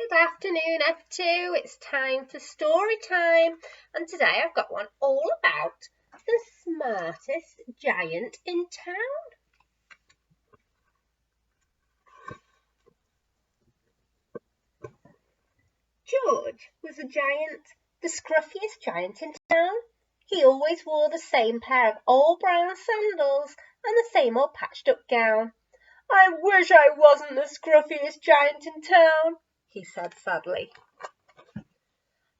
Good afternoon, F2. It's time for story time, and today I've got one all about the smartest giant in town. George was a giant, the scruffiest giant in town. He always wore the same pair of old brown sandals and the same old patched up gown. "I wish I wasn't the scruffiest giant in town," he said sadly.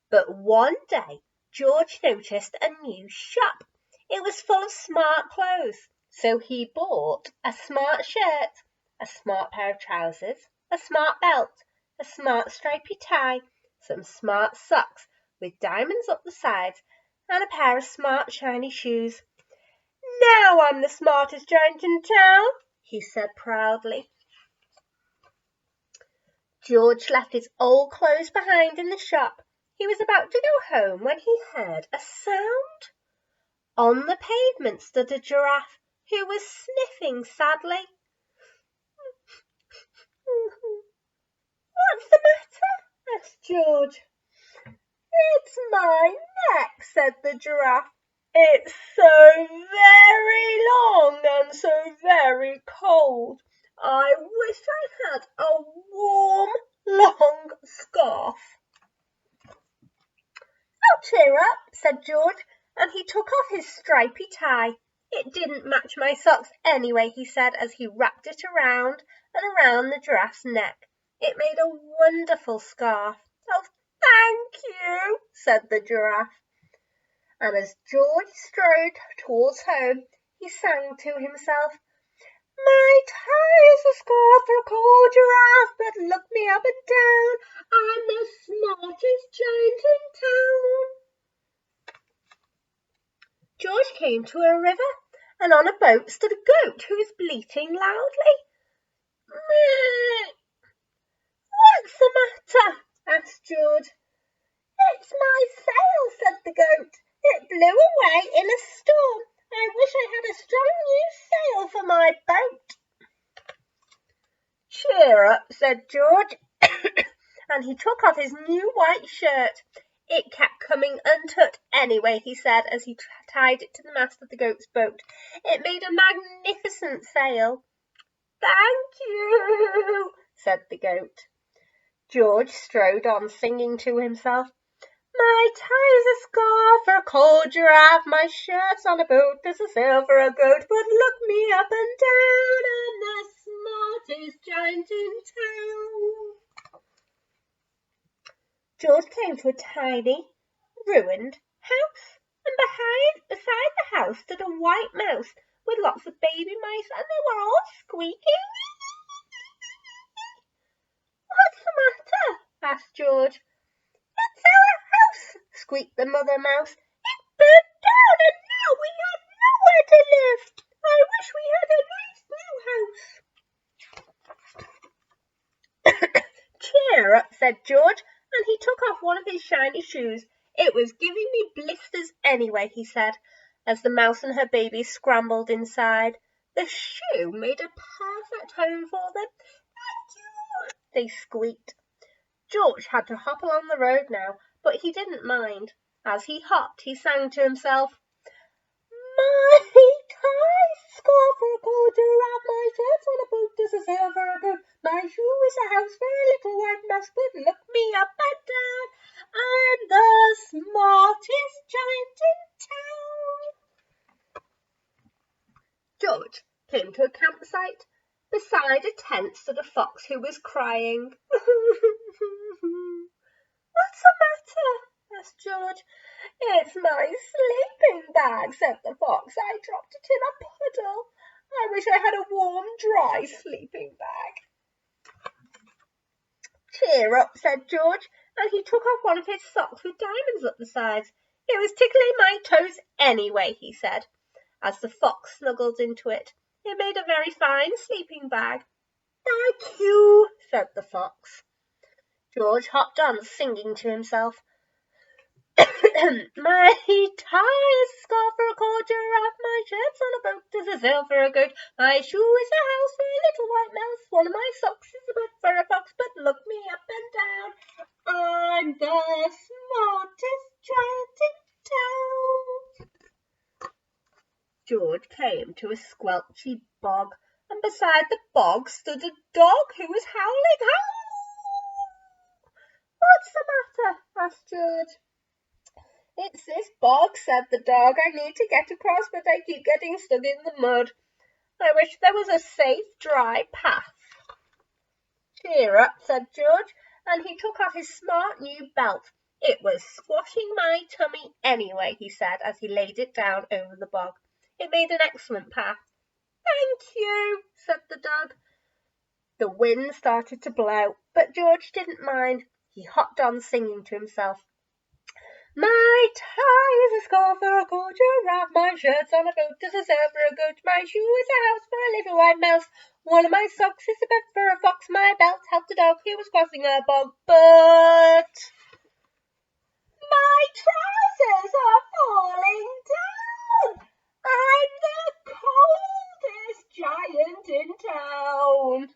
But one day George noticed a new shop. It was full of smart clothes, so he bought a smart shirt, a smart pair of trousers, a smart belt, a smart stripy tie, some smart socks with diamonds up the sides, and a pair of smart shiny shoes. "Now I'm the smartest giant in town," he said proudly. George left his old clothes behind in the shop. He was about to go home when he heard a sound. On the pavement stood a giraffe who was sniffing sadly. "What's the matter?" asked George. "It's my neck," said the giraffe. "It's so very long and so very cold. I wish I had a warm, long scarf." "Oh, cheer up," said George, and he took off his stripy tie. "It didn't match my socks anyway," he said as he wrapped it around and around the giraffe's neck. It made a wonderful scarf. "Oh, thank you," said the giraffe. And as George strode towards home, he sang to himself, "My tie is a scarf for a cold giraffe, but look me up and down, I'm the smartest giant in town." George came to a river, and on a boat stood a goat who was bleating loudly. "Meh." "What's the matter?" asked George. "It's my sail," said the goat. "It blew away in a storm. I wish I had a strong new sail for my boat." "Cheer up," said George, and he took off his new white shirt. "It kept coming untucked anyway," he said as he tied it to the mast of the goat's boat. It made a magnificent sail. "Thank you," said the goat. George strode on singing to himself, "My tie is a scarf for a cold giraffe, my shirt's on a boat, there's a sail for a goat, but look me up and down, I'm the smartest giant in town." George came to a tiny, ruined house, and beside the house stood a white mouse with lots of baby mice, and they were all squeaking. "What's the matter?" asked George. "It's our house," squeaked the mother mouse. "It burnt down, and now we have nowhere to live. I wish we had a nice new house." "Cheer up," said George, and he took off one of his shiny shoes. "It was giving me blisters anyway," he said, as the mouse and her baby scrambled inside. The shoe made a perfect home for them. "Thank you," they squeaked. George had to hop along the road now, but he didn't mind. As he hopped, he sang to himself, "My tie is a scarf for a cold giraffe, my shirt's on a boat, there's a sail for a goat, my shoe is a house for a little white mouse, but look me up and down, I'm the smartest giant in town." George came to a campsite. Beside a tent stood a fox who was crying. "What's the matter?" asked George. "It's my sleeping bag," said the fox. "I dropped it in a puddle. I wish I had a warm, dry sleeping bag." "Cheer up," said George, and he took off one of his socks with diamonds up the sides. "It was tickling my toes anyway," he said, as the fox snuggled into it. It made a very fine sleeping bag. "Thank you," said the fox. George hopped on, singing to himself, "My tie is a scarf for a cold giraffe, my shirt's on a boat, there's a sail for a goat, my shoe is a house for a little white mouse, one of my socks is a bed for a fox, but look me up and down, I'm the smartest giant in town. George came to a squelchy bog, and beside the bog stood a dog who was howling. Howl! What's the matter? Asked George. It's this bog, said the dog. I need to get across, but I keep getting stuck in the mud. I wish there was a safe, dry path. Cheer up, said George, and he took off his smart new belt. It was squashing my tummy anyway, he said, as he laid it down over the bog. It made an excellent path. Thank you, said the dog. The wind started to blow, but George didn't mind. He hopped on singing to himself. My tie is a scarf for a gold giraffe, my shirt's on a goat as a sail for a goat, my shoe is a house for a little white mouse, one of my socks is a bed for a fox, my belt helped a dog who was crossing a bog, but my trousers are falling down. I'm the coldest giant in town.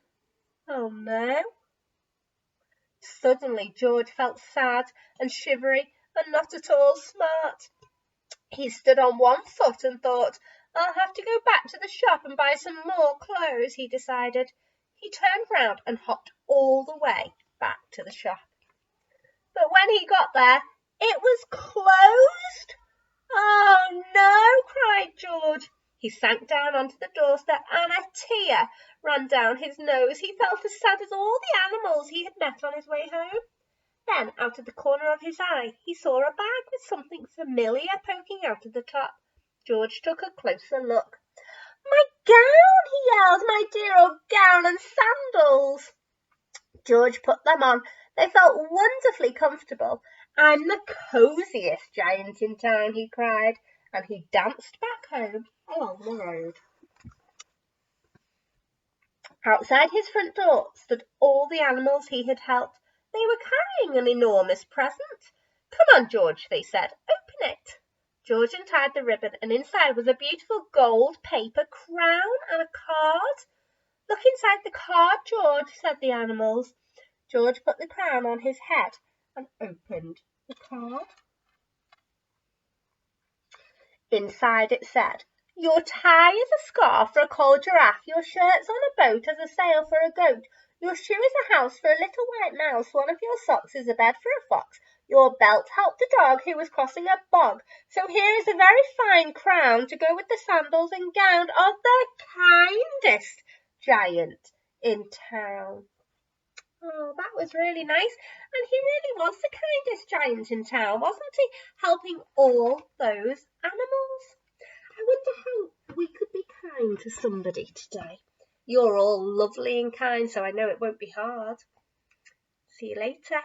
Oh no. Suddenly George felt sad and shivery and not at all smart. He stood on one foot and thought, I'll have to go back to the shop and buy some more clothes, he decided. He turned round and hopped all the way back to the shop. But when he got there, it was closed. Oh no, cried George. He sank down onto the doorstep and a tear ran down his nose. He felt as sad as all the animals he had met on his way home. Then, out of the corner of his eye, he saw a bag with something familiar poking out of the top. George took a closer look. My gown, he yelled, my dear old gown and sandals. George put them on. They felt wonderfully comfortable. I'm the cosiest giant in town, he cried, and he danced back home along the road. Outside his front door stood all the animals he had helped. They were carrying an enormous present. Come on, George, they said. Open it. George untied the ribbon, and inside was a beautiful gold paper crown and a card. Look inside the card, George, said the animals. George put the crown on his head and opened the card. Inside it said, your tie is a scarf for a cold giraffe, your shirt's on a boat as a sail for a goat, your shoe is a house for a little white mouse, one of your socks is a bed for a fox, your belt helped a dog who was crossing a bog, so here is a very fine crown to go with the sandals and gown of the kindest giant in town. Oh, that was really nice. And he really was the kindest giant in town, wasn't he? Helping all those animals. I wonder how we could be kind to somebody today. You're all lovely and kind, so I know it won't be hard. See you later.